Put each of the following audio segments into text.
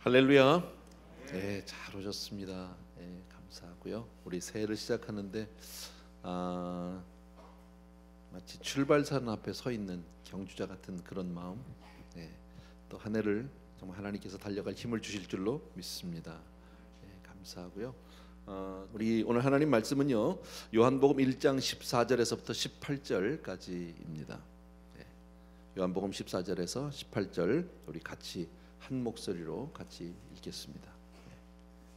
할렐루야. 네, 잘 오셨습니다. 네, 감사하고요. 우리 새해를 시작하는데 마치 출발선 앞에 서 있는 경주자 같은 그런 마음. 네, 또 한 해를 정말 하나님께서 달려갈 힘을 주실 줄로 믿습니다. 네, 감사하고요. 우리 오늘 하나님 말씀은요, 요한복음 1장 14절에서부터 18절까지입니다. 네, 요한복음 14절에서 18절 우리 같이 한 목소리로 같이 읽겠습니다.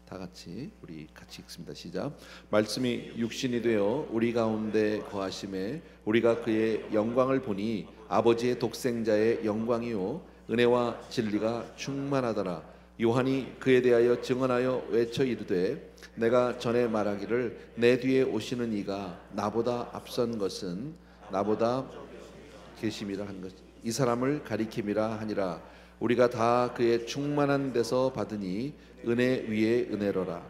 다 같이 우리 같이 읽습니다. 시작. 말씀이 육신이 되어 우리 가운데 거하심에 우리가 그의 영광을 보니 아버지의 독생자의 영광이요 은혜와 진리가 충만하더라. 요한이 그에 대하여 증언하여 외쳐 이르되 내가 전에 말하기를 내 뒤에 오시는 이가 나보다 앞선 것은 나보다 계심이라 한 것, 이 사람을 가리킴이라 하니라. 우리가 다 그의 충만한 데서 받으니 은혜 위에 은혜로라.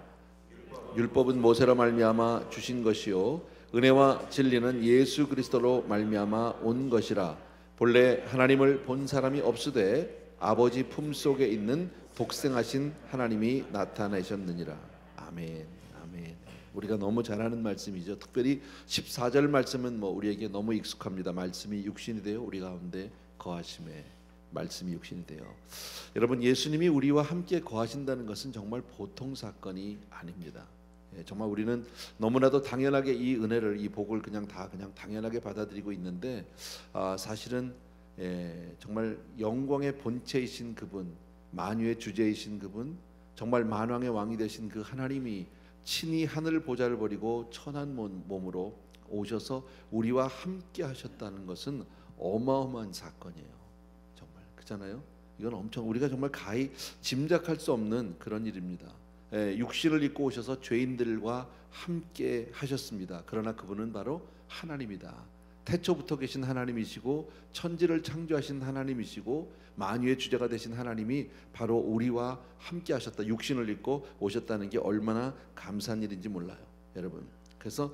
율법은 모세로 말미암아 주신 것이요 은혜와 진리는 예수 그리스도로 말미암아 온 것이라. 본래 하나님을 본 사람이 없으되 아버지 품속에 있는 독생하신 하나님이 나타나셨느니라. 아멘. 아멘. 우리가 너무 잘 아는 말씀이죠. 특별히 14절 말씀은 우리에게 너무 익숙합니다. 말씀이 육신이 되어 우리 가운데 거하심에, 말씀이 육신이 돼요. 여러분, 예수님이 우리와 함께 거하신다는 것은 정말 보통 사건이 아닙니다. 정말 우리는 너무나도 당연하게 이 은혜를, 이 복을 그냥 당연하게 받아들이고 있는데 사실은 정말 영광의 본체이신 그분, 만유의 주제이신 그분, 정말 만왕의 왕이 되신 그 하나님이 친히 하늘 보좌를 버리고 천한 몸으로 오셔서 우리와 함께 하셨다는 것은 어마어마한 사건이에요. 잖아요. 이건 엄청 우리가 정말 가히 짐작할 수 없는 그런 일입니다. 육신을 입고 오셔서 죄인들과 함께 하셨습니다. 그러나 그분은 바로 하나님이다. 태초부터 계신 하나님이시고 천지를 창조하신 하나님이시고 만유의 주제가 되신 하나님이 바로 우리와 함께 하셨다. 육신을 입고 오셨다는 게 얼마나 감사한 일인지 몰라요, 여러분. 그래서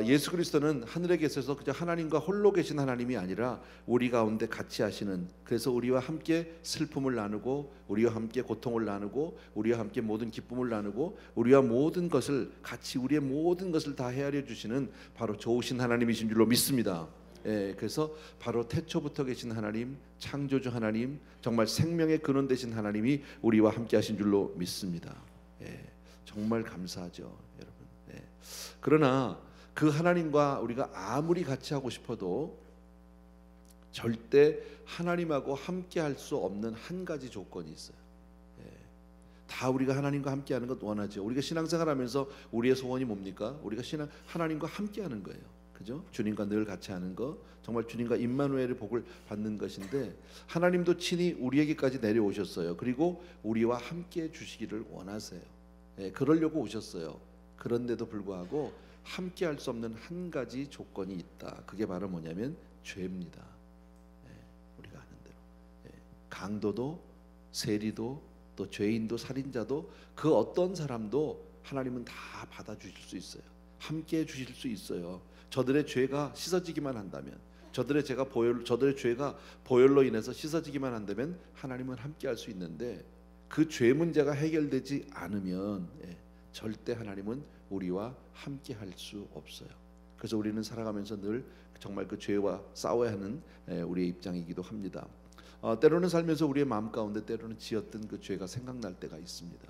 예수 그리스도는 하늘에 계셔서 그저 하나님과 홀로 계신 하나님이 아니라 우리 가운데 같이 하시는, 그래서 우리와 함께 슬픔을 나누고 우리와 함께 고통을 나누고 우리와 함께 모든 기쁨을 나누고 우리와 모든 것을 같이, 우리의 모든 것을 다 헤아려 주시는 바로 좋으신 하나님이신 줄로 믿습니다. 그래서 바로 태초부터 계신 하나님, 창조주 하나님, 정말 생명의 근원 되신 하나님이 우리와 함께 하신 줄로 믿습니다. 정말 감사하죠, 여러분. 그러나 그 하나님과 우리가 아무리 같이 하고 싶어도 절대 하나님하고 함께 할 수 없는 한 가지 조건이 있어요. 다 우리가 하나님과 함께 하는 것 원하죠. 우리가 신앙생활 하면서 우리의 소원이 뭡니까? 우리가 하나님과 함께 하는 거예요. 그죠? 주님과 늘 같이 하는 거, 정말 주님과 임마누엘의 복을 받는 것인데 하나님도 친히 우리에게까지 내려오셨어요. 그리고 우리와 함께 주시기를 원하세요. 그러려고 오셨어요. 그런데도 불구하고 함께 할 수 없는 한 가지 조건이 있다. 그게 바로 뭐냐면 죄입니다. 우리가 아는 대로 강도도 세리도 또 죄인도 살인자도 그 어떤 사람도 하나님은 다 받아주실 수 있어요. 함께 해주실 수 있어요. 저들의 죄가 씻어지기만 한다면, 저들의 죄가 보혈로 인해서 씻어지기만 한다면 하나님은 함께 할 수 있는데 그 죄 문제가 해결되지 않으면 절대 하나님은 우리와 함께 할 수 없어요. 그래서 우리는 살아가면서 늘 정말 그 죄와 싸워야 하는 우리의 입장이기도 합니다. 때로는 살면서 우리의 마음 가운데 때로는 지었던 그 죄가 생각날 때가 있습니다.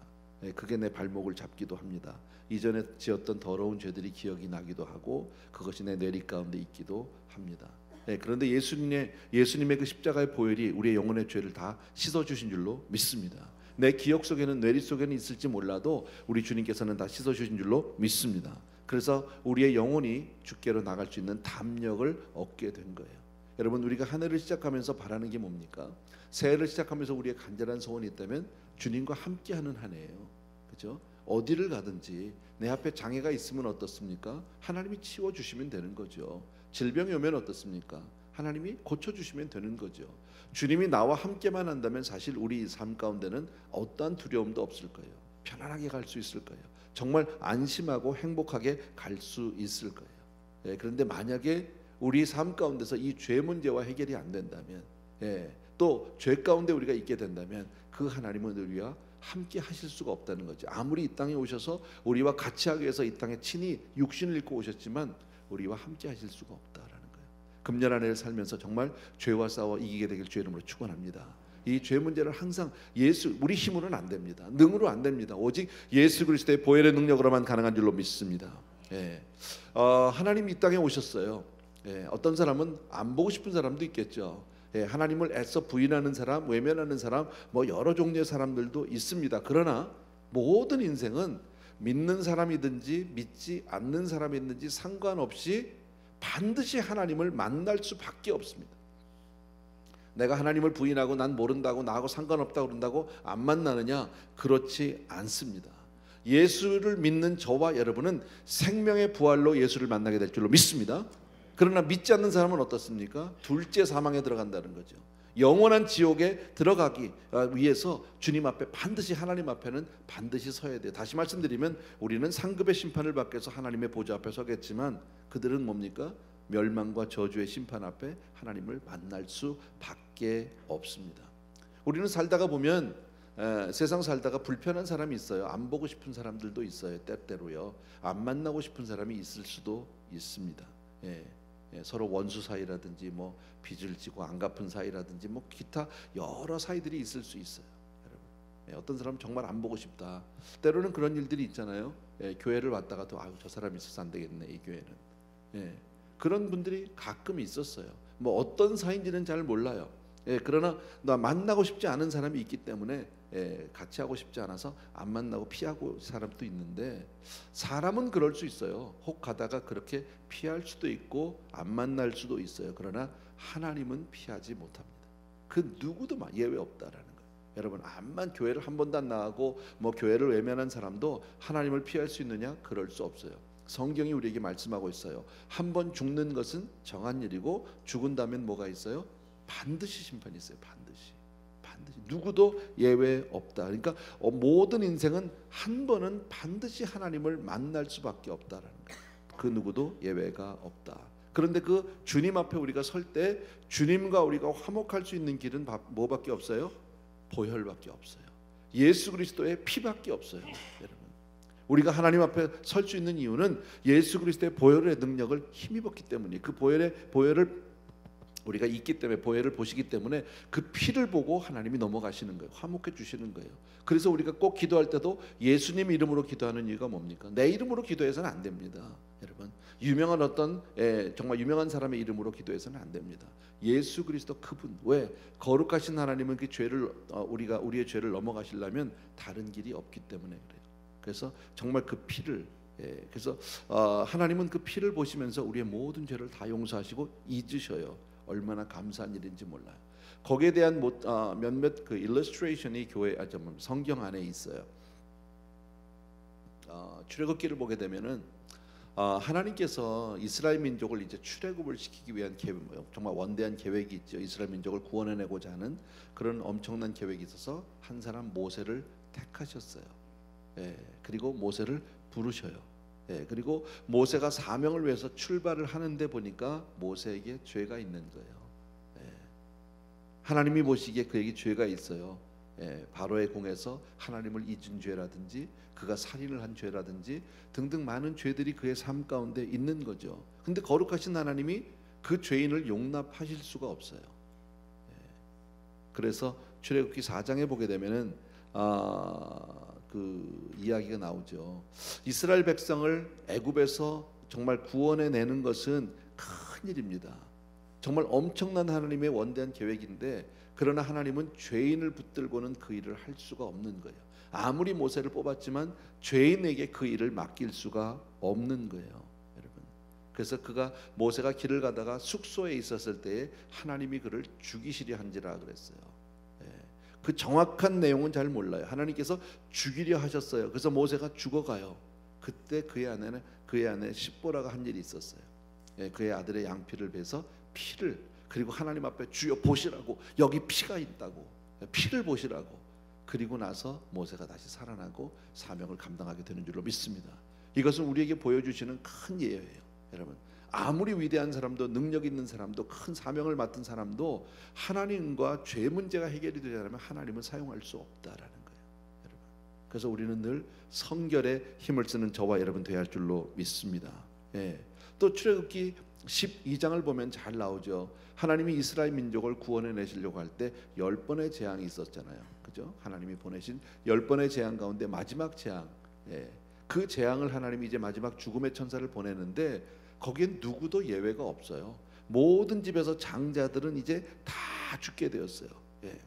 그게 내 발목을 잡기도 합니다. 이전에 지었던 더러운 죄들이 기억이 나기도 하고 그것이 내 뇌리 가운데 있기도 합니다. 그런데 예수님의 그 십자가의 보혈이 우리의 영혼의 죄를 다 씻어주신 줄로 믿습니다. 내 기억 속에는, 뇌리 속에는 있을지 몰라도 우리 주님께서는 다 씻어주신 줄로 믿습니다. 그래서 우리의 영혼이 주께로 나갈 수 있는 담력을 얻게 된 거예요. 여러분, 우리가 한 해를 시작하면서 바라는 게 뭡니까? 새해를 시작하면서 우리의 간절한 소원이 있다면 주님과 함께하는 한 해예요. 그렇죠? 어디를 가든지 내 앞에 장애가 있으면 어떻습니까? 하나님이 치워주시면 되는 거죠. 질병이 오면 어떻습니까? 하나님이 고쳐주시면 되는 거죠. 주님이 나와 함께만 한다면 사실 우리 삶 가운데는 어떠한 두려움도 없을 거예요. 편안하게 갈 수 있을 거예요. 정말 안심하고 행복하게 갈 수 있을 거예요. 그런데 만약에 우리 삶 가운데서 이 죄 문제와 해결이 안 된다면, 또 죄 가운데 우리가 있게 된다면 그 하나님은 우리와 함께 하실 수가 없다는 거죠. 아무리 이 땅에 오셔서 우리와 같이 하기 위해서 이 땅에 친히 육신을 입고 오셨지만 우리와 함께 하실 수가 없다라는 거예요. 금년 한 해를 살면서 정말 죄와 싸워 이기게 되길 주의 이름으로 축원합니다. 이 죄 문제를 항상 우리 힘으로는 안 됩니다. 능으로 안 됩니다. 오직 예수 그리스도의 보혈의 능력으로만 가능한 줄로 믿습니다. 하나님이 이 땅에 오셨어요. 어떤 사람은 안 보고 싶은 사람도 있겠죠. 하나님을 애써 부인하는 사람, 외면하는 사람, 뭐 여러 종류의 사람들도 있습니다. 그러나 모든 인생은 믿는 사람이든지 믿지 않는 사람이든지 상관없이 반드시 하나님을 만날 수밖에 없습니다. 내가 하나님을 부인하고 난 모른다고 나하고 상관없다고 그런다고 안 만나느냐? 그렇지 않습니다. 예수를 믿는 저와 여러분은 생명의 부활로 예수를 만나게 될 줄로 믿습니다. 그러나 믿지 않는 사람은 어떻습니까? 둘째 사망에 들어간다는 거죠. 영원한 지옥에 들어가기 위해서 주님 앞에 반드시, 하나님 앞에는 반드시 서야 돼요. 다시 말씀드리면 우리는 상급의 심판을 받기 위해서 하나님의 보좌 앞에 서겠지만 그들은 뭡니까? 멸망과 저주의 심판 앞에 하나님을 만날 수밖에 없습니다. 우리는 살다가 보면 세상 살다가 불편한 사람이 있어요. 안 보고 싶은 사람들도 있어요. 때때로요. 안 만나고 싶은 사람이 있을 수도 있습니다. 서로 원수 사이라든지 뭐 빚을 지고 안 갚은 사이라든지 뭐 기타 여러 사이들이 있을 수 있어요. 여러분, 어떤 사람은 정말 안 보고 싶다. 때로는 그런 일들이 있잖아요. 교회를 왔다가도 아유 저 사람이 있어서 안 되겠네 이 교회는. 그런 분들이 가끔 있었어요. 뭐 어떤 사이인지는 잘 몰라요. 그러나 나 만나고 싶지 않은 사람이 있기 때문에 같이 하고 싶지 않아서 안 만나고 피하고 사람도 있는데 사람은 그럴 수 있어요. 혹 가다가 그렇게 피할 수도 있고 안 만날 수도 있어요. 그러나 하나님은 피하지 못합니다. 그 누구도 예외 없다라는 거예요. 여러분 암만 교회를 한 번도 안 나가고 뭐 교회를 외면한 사람도 하나님을 피할 수 있느냐? 그럴 수 없어요. 성경이 우리에게 말씀하고 있어요. 한 번 죽는 것은 정한 일이고 죽은다면 뭐가 있어요? 반드시 심판이 있어요. 반드시 누구도 예외 없다. 그러니까 모든 인생은 한 번은 반드시 하나님을 만날 수밖에 없다라는 거예요. 그 누구도 예외가 없다. 그런데 그 주님 앞에 우리가 설 때 주님과 우리가 화목할 수 있는 길은 뭐밖에 없어요? 보혈밖에 없어요. 예수 그리스도의 피밖에 없어요. 여러분, 우리가 하나님 앞에 설 수 있는 이유는 예수 그리스도의 보혈의 능력을 힘입었기 때문이에요. 그 보혈을 우리가 있기 때문에, 보혈을 보시기 때문에 그 피를 보고 하나님이 넘어가시는 거예요. 화목해 주시는 거예요. 그래서 우리가 꼭 기도할 때도 예수님 이름으로 기도하는 이유가 뭡니까? 내 이름으로 기도해서는 안 됩니다. 여러분, 유명한 어떤 정말 유명한 사람의 이름으로 기도해서는 안 됩니다. 예수 그리스도 그분, 왜? 거룩하신 하나님은 그 죄를 우리의 죄를 넘어가시려면 다른 길이 없기 때문에 그래요. 그래서 정말 그 피를 그래서 하나님은 그 피를 보시면서 우리의 모든 죄를 다 용서하시고 잊으셔요. 얼마나 감사한 일인지 몰라요. 거기에 대한 몇몇 그 일러스트레이션이 성경 안에 있어요. 출애굽기를 보게 되면은 하나님께서 이스라엘 민족을 이제 출애굽을 시키기 위한 정말 원대한 계획이 있죠. 이스라엘 민족을 구원해내고자 하는 그런 엄청난 계획이 있어서 한 사람 모세를 택하셨어요. 그리고 모세를 부르셔요. 그리고 모세가 사명을 위해서 출발을 하는데 보니까 모세에게 죄가 있는 거예요. 하나님이 보시기에 그에게 죄가 있어요. 바로의 궁에서 하나님을 잊은 죄라든지 그가 살인을 한 죄라든지 등등 많은 죄들이 그의 삶 가운데 있는 거죠. 근데 거룩하신 하나님이 그 죄인을 용납하실 수가 없어요. 그래서 출애굽기 4장에 보게 되면은 그 이야기가 나오죠. 이스라엘 백성을 애굽에서 정말 구원해 내는 것은 큰 일입니다. 정말 엄청난 하나님의 원대한 계획인데 그러나 하나님은 죄인을 붙들고는 그 일을 할 수가 없는 거예요. 아무리 모세를 뽑았지만 죄인에게 그 일을 맡길 수가 없는 거예요, 여러분. 그래서 모세가 길을 가다가 숙소에 있었을 때에 하나님이 그를 죽이시려 한지라 그랬어요. 그 정확한 내용은 잘 몰라요. 하나님께서 죽이려 하셨어요. 그래서 모세가 죽어가요. 그때 그의 아내 십보라가 한 일이 있었어요. 그의 아들의 양피를 베서 피를, 그리고 하나님 앞에 주여 보시라고, 여기 피가 있다고, 피를 보시라고. 그리고 나서 모세가 다시 살아나고 사명을 감당하게 되는 줄로 믿습니다. 이것은 우리에게 보여주시는 큰 예예요. 여러분, 아무리 위대한 사람도, 능력 있는 사람도, 큰 사명을 맡은 사람도 하나님과 죄 문제가 해결이 되지 않으면 하나님은 사용할 수 없다라는 거예요. 여러분, 그래서 우리는 늘 성결에 힘을 쓰는 저와 여러분 되어야 할 줄로 믿습니다. 예. 또 출애굽기 12장을 보면 잘 나오죠. 하나님이 이스라엘 민족을 구원해 내시려고 할 때 10번의 재앙이 있었잖아요. 그죠? 하나님이 보내신 10번의 재앙 가운데 마지막 재앙, 예. 그 재앙을 하나님이 이제 마지막 죽음의 천사를 보내는데 거기엔 누구도 예외가 없어요. 모든 집에서 장자들은 이제 다 죽게 되었어요. 예.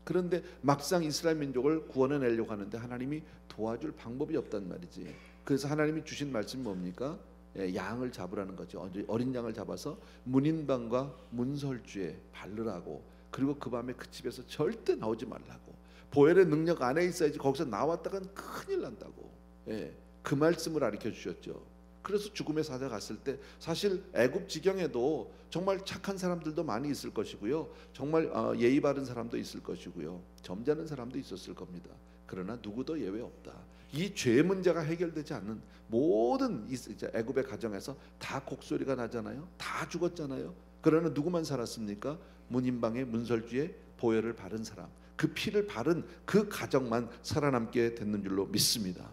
그런데 막상 이스라엘 민족을 구원해 내려고 하는데 하나님이 도와줄 방법이 없단 말이지. 그래서 하나님이 주신 말씀이 뭡니까? 예, 양을 잡으라는 거죠. 어린 양을 잡아서 문인방과 문설주에 바르라고, 그리고 그 밤에 그 집에서 절대 나오지 말라고. 보혈의 능력 안에 있어야지 거기서 나왔다간 큰일 난다고. 예, 그 말씀을 가르쳐 주셨죠. 그래서 죽음의 사자 갔을 때 사실 애굽 지경에도 정말 착한 사람들도 많이 있을 것이고요, 정말 예의 바른 사람도 있을 것이고요, 점잖은 사람도 있었을 겁니다. 그러나 누구도 예외 없다. 이 죄 문제가 해결되지 않는 모든 애굽의 가정에서 다 곡소리가 나잖아요. 다 죽었잖아요. 그러나 누구만 살았습니까? 문인방의 문설주에 보혈을 바른 사람, 그 피를 바른 그 가정만 살아남게 됐는 줄로 믿습니다.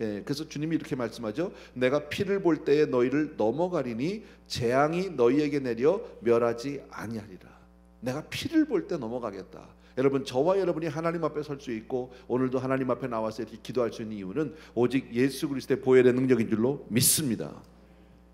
예, 그래서 주님이 이렇게 말씀하죠. 내가 피를 볼 때에 너희를 넘어가리니 재앙이 너희에게 내려 멸하지 아니하리라. 내가 피를 볼 때 넘어가겠다. 여러분, 저와 여러분이 하나님 앞에 설 수 있고 오늘도 하나님 앞에 나와서 이렇게 기도할 수 있는 이유는 오직 예수 그리스도의 보혈의 능력인 줄로 믿습니다.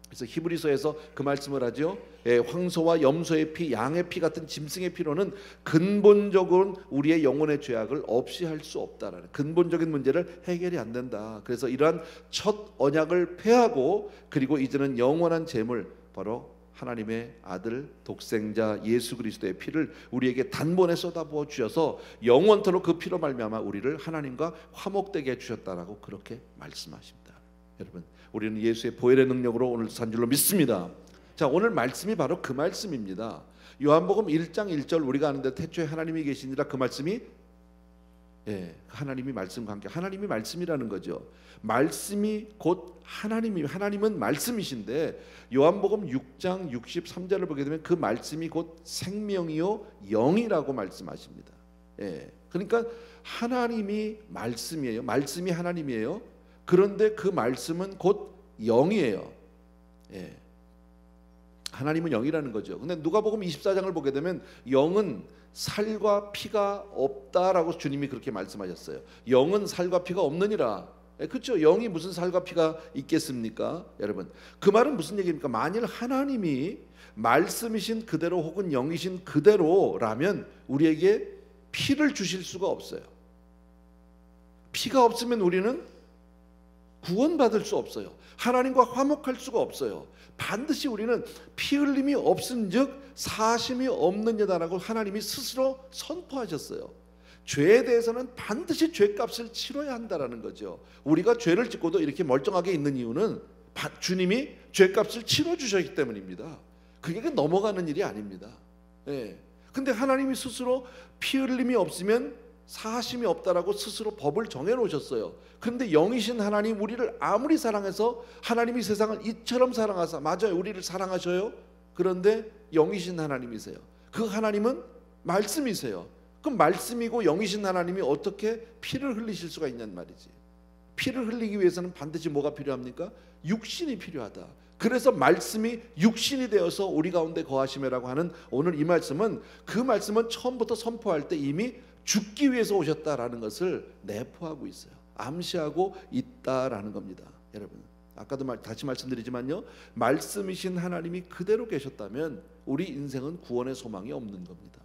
그래서 히브리서에서 그 말씀을 하죠. 예, 황소와 염소의 피, 양의 피 같은 짐승의 피로는 근본적으로 우리의 영혼의 죄악을 없이 할 수 없다라는 근본적인 문제를 해결이 안 된다. 그래서 이러한 첫 언약을 폐하고 그리고 이제는 영원한 재물, 바로 하나님의 아들 독생자 예수 그리스도의 피를 우리에게 단번에 쏟아부어 주셔서 영원토록 그 피로 말미암아 우리를 하나님과 화목되게 해주셨다라고 그렇게 말씀하십니다. 여러분, 우리는 예수의 보혈의 능력으로 오늘도 산 줄로 믿습니다. 자, 오늘 말씀이 바로 그 말씀입니다. 요한복음 1장 1절 우리가 아는데 태초에 하나님이 계시니라, 그 말씀이, 예, 하나님이 말씀과 함께, 하나님이 말씀이라는 거죠. 말씀이 곧 하나님이, 하나님은 말씀이신데 요한복음 6장 63절을 보게 되면 그 말씀이 곧 생명이요 영이라고 말씀하십니다. 예, 그러니까 하나님이 말씀이에요. 말씀이 하나님이에요. 그런데 그 말씀은 곧 영이에요. 예, 하나님은 영이라는 거죠. 근데 누가복음 24장을 보게 되면 영은 살과 피가 없다라고 주님이 그렇게 말씀하셨어요. 영은 살과 피가 없느니라. 그렇죠? 영이 무슨 살과 피가 있겠습니까? 여러분, 그 말은 무슨 얘기입니까? 만일 하나님이 말씀이신 그대로 혹은 영이신 그대로라면 우리에게 피를 주실 수가 없어요. 피가 없으면 우리는 구원받을 수 없어요. 하나님과 화목할 수가 없어요. 반드시 우리는 피 흘림이 없은즉 사심이 없는 여다라고 하나님이 스스로 선포하셨어요. 죄에 대해서는 반드시 죄값을 치러야 한다라는 거죠. 우리가 죄를 짓고도 이렇게 멀쩡하게 있는 이유는 주님이 죄값을 치러주셨기 때문입니다. 그게 넘어가는 일이 아닙니다. 예. 근데 하나님이 스스로 피 흘림이 없으면 사심이 없다라고 스스로 법을 정해놓으셨어요. 그런데 영이신 하나님, 우리를 아무리 사랑해서 하나님이 세상을 이처럼 사랑하사, 맞아요, 우리를 사랑하셔요. 그런데 영이신 하나님이세요. 그 하나님은 말씀이세요. 그럼 말씀이고 영이신 하나님이 어떻게 피를 흘리실 수가 있냔 말이지. 피를 흘리기 위해서는 반드시 뭐가 필요합니까? 육신이 필요하다. 그래서 말씀이 육신이 되어서 우리 가운데 거하심이라고 하는 오늘 이 말씀은, 그 말씀은 처음부터 선포할 때 이미 죽기 위해서 오셨다라는 것을 내포하고 있어요. 암시하고 있다라는 겁니다. 여러분, 아까도 다시 말씀드리지만요, 말씀이신 하나님이 그대로 계셨다면 우리 인생은 구원의 소망이 없는 겁니다.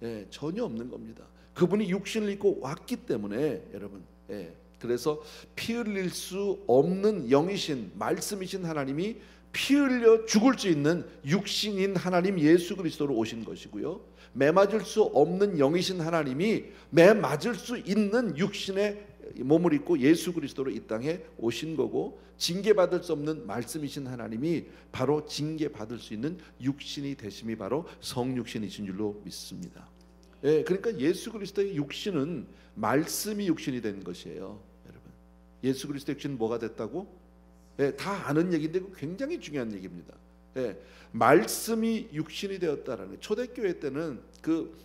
예, 전혀 없는 겁니다. 그분이 육신을 입고 왔기 때문에 여러분, 예, 그래서 피 흘릴 수 없는 영이신 말씀이신 하나님이 피 흘려 죽을 수 있는 육신인 하나님 예수 그리스도로 오신 것이고요, 매 맞을 수 없는 영이신 하나님이 매 맞을 수 있는 육신의 몸을 입고 예수 그리스도로 이 땅에 오신 거고, 징계받을 수 없는 말씀이신 하나님이 바로 징계받을 수 있는 육신이 되심이 바로 성육신이신 줄로 믿습니다. 예, 그러니까 예수 그리스도의 육신은 말씀이 육신이 된 것이에요. 여러분, 예수 그리스도의 육신은 뭐가 됐다고? 예, 다 아는 얘기인데 굉장히 중요한 얘기입니다. 예, 말씀이 육신이 되었다라는 거예요. 초대교회 때는 그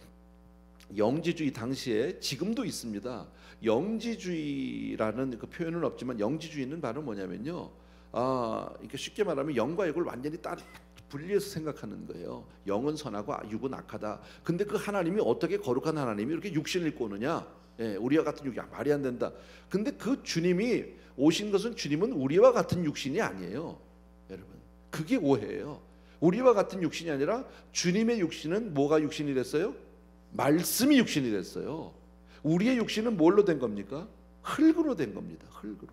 영지주의 당시에, 지금도 있습니다, 영지주의라는 그 표현은 없지만 영지주의는 바로 뭐냐면요. 이렇게 쉽게 말하면 영과 육을 완전히 분리해서 생각하는 거예요. 영은 선하고 육은 악하다. 근데 그 하나님이 어떻게 거룩한 하나님이 이렇게 육신을 입고 오느냐? 우리와 같은 육이 말이 안 된다. 근데 그 주님이 오신 것은 주님은 우리와 같은 육신이 아니에요. 여러분, 그게 오해예요. 우리와 같은 육신이 아니라 주님의 육신은 뭐가 육신이 됐어요? 말씀이 육신이 됐어요. 우리의 육신은 뭘로 된 겁니까? 흙으로 된 겁니다. 흙으로.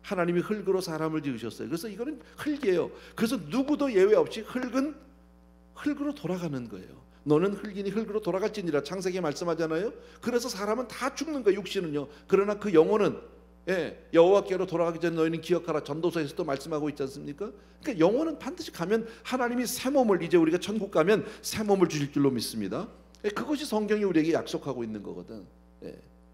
하나님이 흙으로 사람을 지으셨어요. 그래서 이거는 흙이에요. 그래서 누구도 예외 없이 흙은 흙으로 돌아가는 거예요. 너는 흙이니 흙으로 돌아갈지니라 창세기에 말씀하잖아요. 그래서 사람은 다 죽는 거예요. 육신은요. 그러나 그 영혼은 여호와께로 돌아가기 전에 너희는 기억하라. 전도서에서도 말씀하고 있지 않습니까? 그러니까 영혼은 반드시 가면 하나님이 새 몸을, 이제 우리가 천국 가면 새 몸을 주실 줄로 믿습니다. 그것이 성경이 우리에게 약속하고 있는 거거든.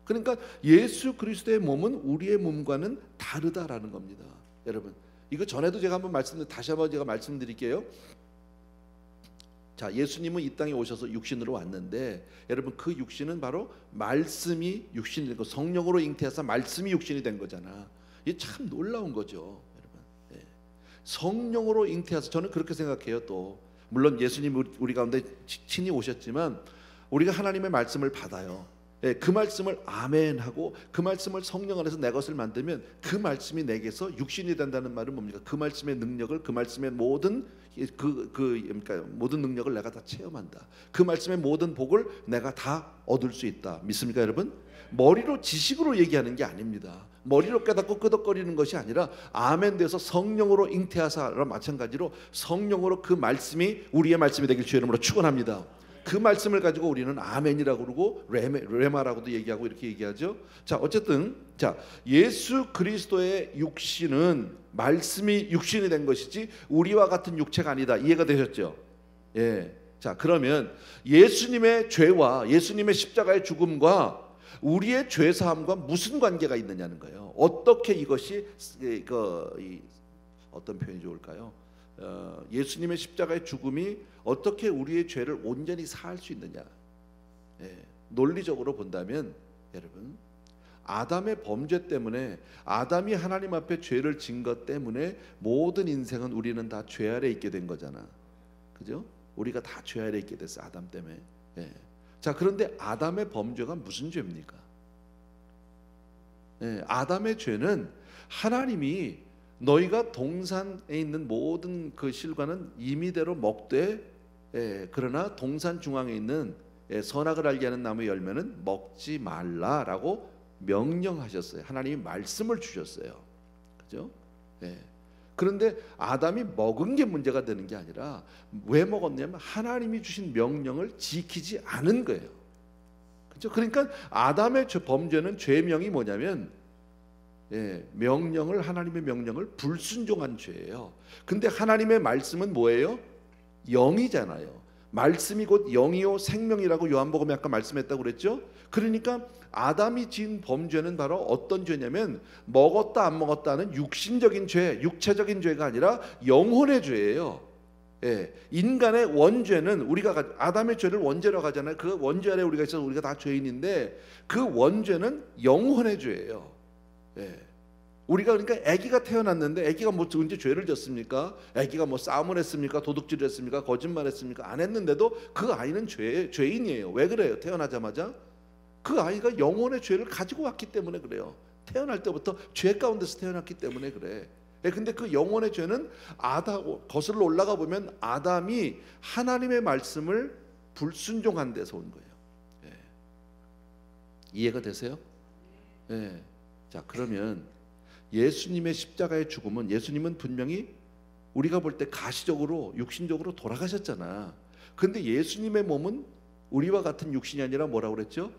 그러니까 예수 그리스도의 몸은 우리의 몸과는 다르다라는 겁니다. 여러분, 이거 전에도 제가 한번 다시 한번 제가 말씀드릴게요. 자, 예수님은 이 땅에 오셔서 육신으로 왔는데, 여러분 그 육신은 바로 말씀이 육신이 된 거, 성령으로 잉태해서 말씀이 육신이 된 거잖아. 이게 참 놀라운 거죠, 여러분. 성령으로 잉태해서, 저는 그렇게 생각해요. 또 물론 예수님 우리 가운데 친히 오셨지만 우리가 하나님의 말씀을 받아요. 그 말씀을 아멘하고 그 말씀을 성령 안에서 내 것을 만들면 그 말씀이 내게서 육신이 된다는 말은 뭡니까? 그 말씀의 능력을, 그 말씀의 모든 그러니까 모든 능력을 내가 다 체험한다. 그 말씀의 모든 복을 내가 다 얻을 수 있다. 믿습니까, 여러분? 머리로 지식으로 얘기하는 게 아닙니다. 머리로 깨닫고 끄덕거리는 것이 아니라 아멘 돼서 성령으로 잉태하사랑 마찬가지로 성령으로 그 말씀이 우리의 말씀이 되길 주의 이름으로 축원합니다. 그 말씀을 가지고 우리는 아멘이라고 그러고 레마라고도 얘기하고 이렇게 얘기하죠. 자, 어쨌든 자, 예수 그리스도의 육신은 말씀이 육신이 된 것이지 우리와 같은 육체가 아니다. 이해가 되셨죠? 자, 그러면 예수님의 죄와 예수님의 십자가의 죽음과 우리의 죄 사함과 무슨 관계가 있느냐는 거예요. 어떻게 이것이 어떤 표현이 좋을까요? 예수님의 십자가의 죽음이 어떻게 우리의 죄를 온전히 사할 수 있느냐? 논리적으로 본다면 여러분, 아담의 범죄 때문에, 아담이 하나님 앞에 죄를 진 것 때문에 모든 인생은 우리는 다 죄 아래 있게 된 거잖아. 그죠? 우리가 다 죄 아래 있게 됐어, 아담 때문에. 자, 그런데 아담의 범죄가 무슨 죄입니까? 아담의 죄는 하나님이 너희가 동산에 있는 모든 그 실과는 임의대로 먹되, 그러나 동산 중앙에 있는 선악을 알게 하는 나무의 열매는 먹지 말라라고 명령하셨어요. 하나님이 말씀을 주셨어요. 그죠? 그런데 아담이 먹은 게 문제가 되는 게 아니라 왜 먹었냐면 하나님이 주신 명령을 지키지 않은 거예요. 그죠? 그러니까 아담의 범죄는 죄명이 뭐냐면 명령을, 하나님의 명령을 불순종한 죄예요. 근데 하나님의 말씀은 뭐예요? 영이잖아요. 말씀이 곧 영이요 생명이라고 요한복음에 아까 말씀했다고 그랬죠. 그러니까 아담이 지은 범죄는 바로 어떤 죄냐면 먹었다 안 먹었다는 육신적인 죄, 육체적인 죄가 아니라 영혼의 죄예요. 인간의 원죄는, 우리가 아담의 죄를 원죄라고 하잖아요. 그 원죄 아래 우리가 있어서 우리가 다 죄인인데 그 원죄는 영혼의 죄예요. 우리가 그러니까 아기가 태어났는데 아기가 뭐 언제 죄를 졌습니까? 아기가 뭐 싸움을 했습니까? 도둑질을 했습니까? 거짓말했습니까? 안 했는데도 그 아이는 죄인이에요. 왜 그래요? 태어나자마자 그 아이가 영혼의 죄를 가지고 왔기 때문에 그래요. 태어날 때부터 죄 가운데서 태어났기 때문에 그래. 근데 그 영혼의 죄는 거슬러 올라가 보면 아담이 하나님의 말씀을 불순종한 데서 온 거예요. 이해가 되세요? 자, 그러면 예수님의 십자가의 죽음은, 예수님은 분명히 우리가 볼 때 가시적으로 육신적으로 돌아가셨잖아. 근데 예수님의 몸은 우리와 같은 육신이 아니라 뭐라고 그랬죠?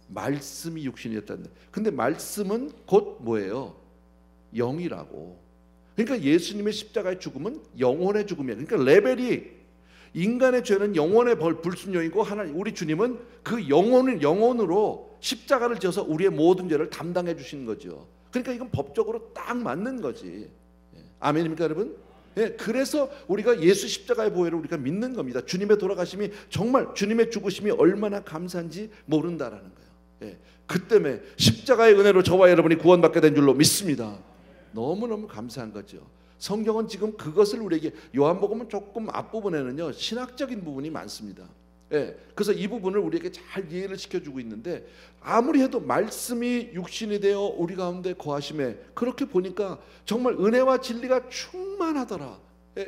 말씀이 육신이었다는. 근데 말씀은 곧 뭐예요? 영이라고. 그러니까 예수님의 십자가의 죽음은 영혼의 죽음이야. 그러니까 레벨이, 인간의 죄는 영혼의 불순종이고 우리 주님은 그 영혼으로 십자가를 지어서 우리의 모든 죄를 담당해 주신 거죠. 그러니까 이건 법적으로 딱 맞는 거지. 아멘입니까, 여러분? 그래서 우리가 예수 십자가의 보혈을 우리가 믿는 겁니다. 주님의 돌아가심이, 정말 주님의 죽으심이 얼마나 감사한지 모른다라는 거예요. 그 때문에 십자가의 은혜로 저와 여러분이 구원받게 된 줄로 믿습니다. 너무너무 감사한 거죠. 성경은 지금 그것을 우리에게, 요한복음은 조금 앞부분에는요 신학적인 부분이 많습니다. 그래서 이 부분을 우리에게 잘 이해를 시켜주고 있는데, 아무리 해도 말씀이 육신이 되어 우리 가운데 거하심에, 그렇게 보니까 정말 은혜와 진리가 충만하더라.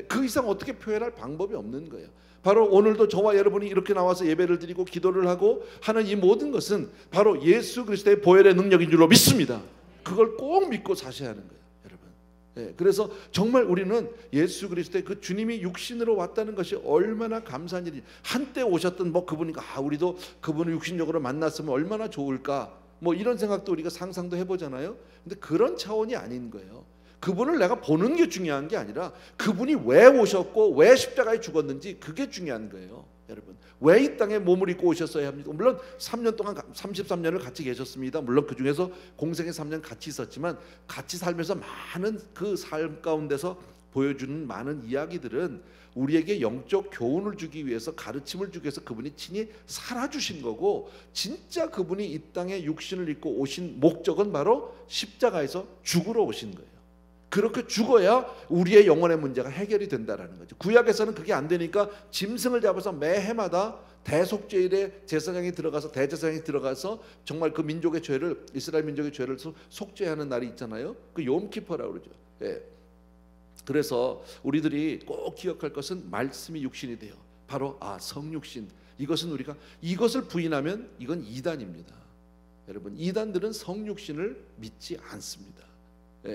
그 이상 어떻게 표현할 방법이 없는 거예요. 바로 오늘도 저와 여러분이 이렇게 나와서 예배를 드리고 기도를 하고 하는 이 모든 것은 바로 예수 그리스도의 보혈의 능력인 줄로 믿습니다. 그걸 꼭 믿고 사셔야 하는 거예요, 여러분. 그래서 정말 우리는 예수 그리스도의 그 주님이 육신으로 왔다는 것이 얼마나 감사한 일이, 한때 오셨던 그분이니까 우리도 그분을 육신적으로 만났으면 얼마나 좋을까, 이런 생각도 우리가 상상도 해보잖아요. 근데 그런 차원이 아닌 거예요. 그분을 내가 보는 게 중요한 게 아니라 그분이 왜 오셨고 왜 십자가에 죽었는지, 그게 중요한 거예요, 여러분. 왜 이 땅에 몸을 입고 오셨어야 합니까? 물론 3년 동안 33년을 같이 계셨습니다. 물론 그 중에서 공생의 3년 같이 있었지만, 같이 살면서 많은 그 삶 가운데서 보여주는 많은 이야기들은 우리에게 영적 교훈을 주기 위해서, 가르침을 주기 위해서 그분이 친히 살아주신 거고, 진짜 그분이 이 땅에 육신을 입고 오신 목적은 바로 십자가에서 죽으러 오신 거예요. 그렇게 죽어야 우리의 영혼의 문제가 해결이 된다라는 거죠. 구약에서는 그게 안 되니까 짐승을 잡아서 매해마다 대속죄일에 제사장이 들어가서, 대제사장이 들어가서 정말 그 민족의 죄를, 이스라엘 민족의 죄를 속죄하는 날이 있잖아요. 그 욤키퍼라고 그러죠. 그래서 우리들이 꼭 기억할 것은 말씀이 육신이 돼요. 바로 성육신. 이것은 우리가 이것을 부인하면 이건 이단입니다. 여러분, 이단들은 성육신을 믿지 않습니다.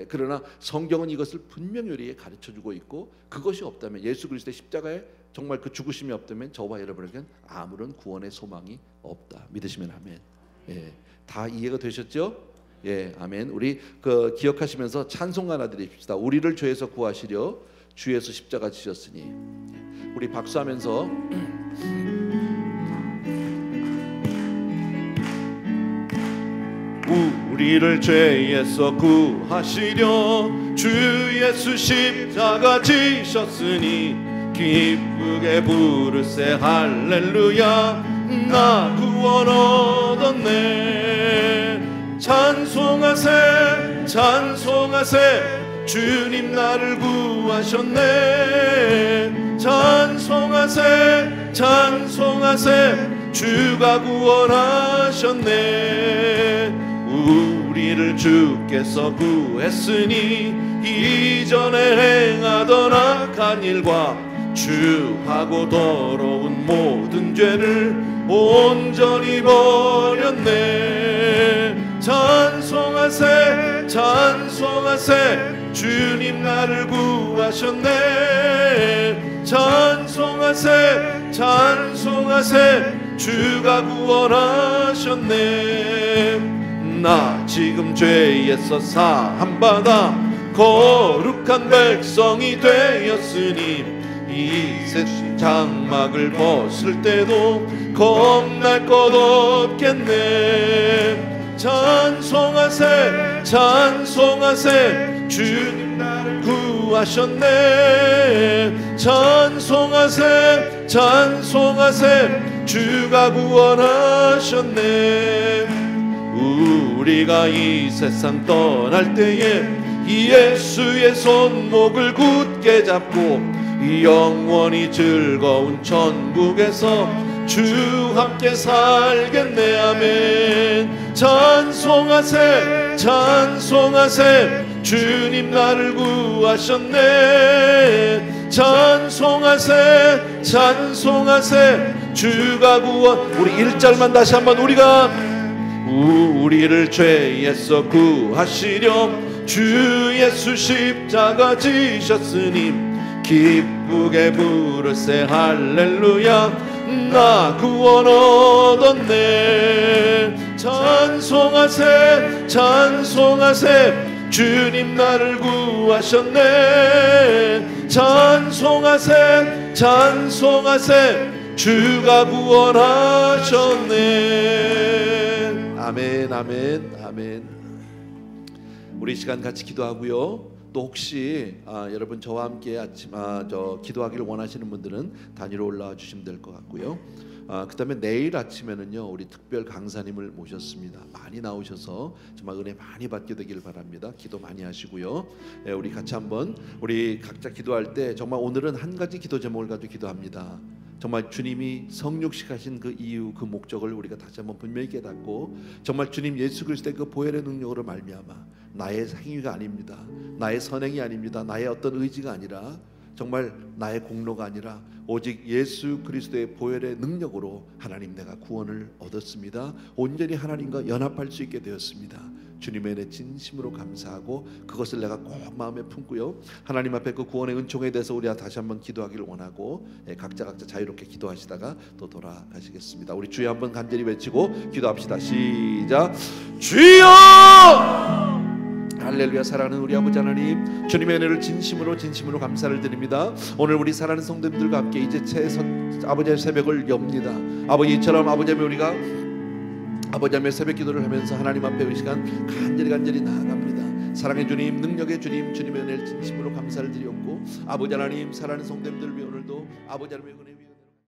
그러나 성경은 이것을 분명히 우리에게 가르쳐주고 있고, 그것이 없다면, 예수 그리스도의 십자가에 정말 그 죽으심이 없다면 저와 여러분에게는 아무런 구원의 소망이 없다. 믿으시면 아멘. 다 이해가 되셨죠? 아멘. 우리 기억하시면서 찬송 하나 드립시다. 우리를 죄에서 구하시려 주 예수 십자가 지셨으니. 우리 박수하면서 우리를 죄에서 구하시려 주 예수 십자가 지셨으니 기쁘게 부르세 할렐루야, 나 구원 얻었네. 찬송하세 찬송하세 주님 나를 구하셨네. 찬송하세 찬송하세 주가 구원하셨네. 우리를 주께서 구했으니 이전에 행하던 악한 일과 주하고 더러운 모든 죄를 온전히 버렸네. 찬송하세 찬송하세 주님 나를 구하셨네. 찬송하세 찬송하세 주가 구원하셨네. 나 지금 죄에서 사함받아 거룩한 백성이 되었으니 이 세상 장막을 벗을 때도 겁날 것 없겠네. 찬송하세 찬송하세 주님 나를 구하셨네. 찬송하세 찬송하세 주가 구원하셨네. 우리가 이 세상 떠날 때에 예수의 손목을 굳게 잡고 영원히 즐거운 천국에서 주 함께 살겠네. 아멘. 찬송하세 찬송하세 주님 나를 구하셨네. 찬송하세 찬송하세 주가 구원. 우리 1절만 다시 한번, 우리를 죄에서 구하시려 주 예수 십자가 지셨으니 기쁘게 부르세 할렐루야, 나 구원 얻었네. 찬송하세 찬송하세 주님 나를 구하셨네. 찬송하세 찬송하세 주가 구원하셨네. 아멘 아멘 아멘. 우리 시간 같이 기도하고요. 또 혹시 여러분 저와 함께 기도하기를 원하시는 분들은 단위로 올라와 주시면 될 것 같고요. 그다음에 내일 아침에는요 우리 특별 강사님을 모셨습니다. 많이 나오셔서 정말 은혜 많이 받게 되길 바랍니다. 기도 많이 하시고요. 우리 같이 한번 우리 각자 기도할 때 정말 오늘은 한 가지 기도 제목을 가지고 기도합니다. 정말 주님이 성육식하신 그 이유, 그 목적을 우리가 다시 한번 분명히 깨닫고 정말 주님 예수 그리스도의 그 보혈의 능력으로 말미암아 나의 행위가 아닙니다. 나의 선행이 아닙니다. 나의 어떤 의지가 아니라 정말 나의 공로가 아니라 오직 예수 그리스도의 보혈의 능력으로 하나님 내가 구원을 얻었습니다. 온전히 하나님과 연합할 수 있게 되었습니다. 주님의 은혜 진심으로 감사하고 그것을 내가 꼭 마음에 품고요. 하나님 앞에 그 구원의 은총에 대해서 우리가 다시 한번 기도하기를 원하고 각자 자유롭게 기도하시다가 또 돌아가시겠습니다. 우리 주여 한번 간절히 외치고 기도합시다. 시작. 주여! 할렐루야. 사랑하는 우리 아버지 하나님, 주님의 은혜를 진심으로 감사를 드립니다. 오늘 우리 사랑하는 성도님들과 함께 이제 아버지의 새벽을 엽니다. 아버지처럼 아버지 하면 우리가 아버지 하며 새벽 기도를 하면서 하나님 앞에 이 시간 간절히 나아갑니다. 사랑의 주님, 능력의 주님, 주님의 은혜를 진심으로 감사를 드렸고 아버지 하나님, 사랑하는 성도님들 위해 오늘도 아버지 하나님의 은혜 위해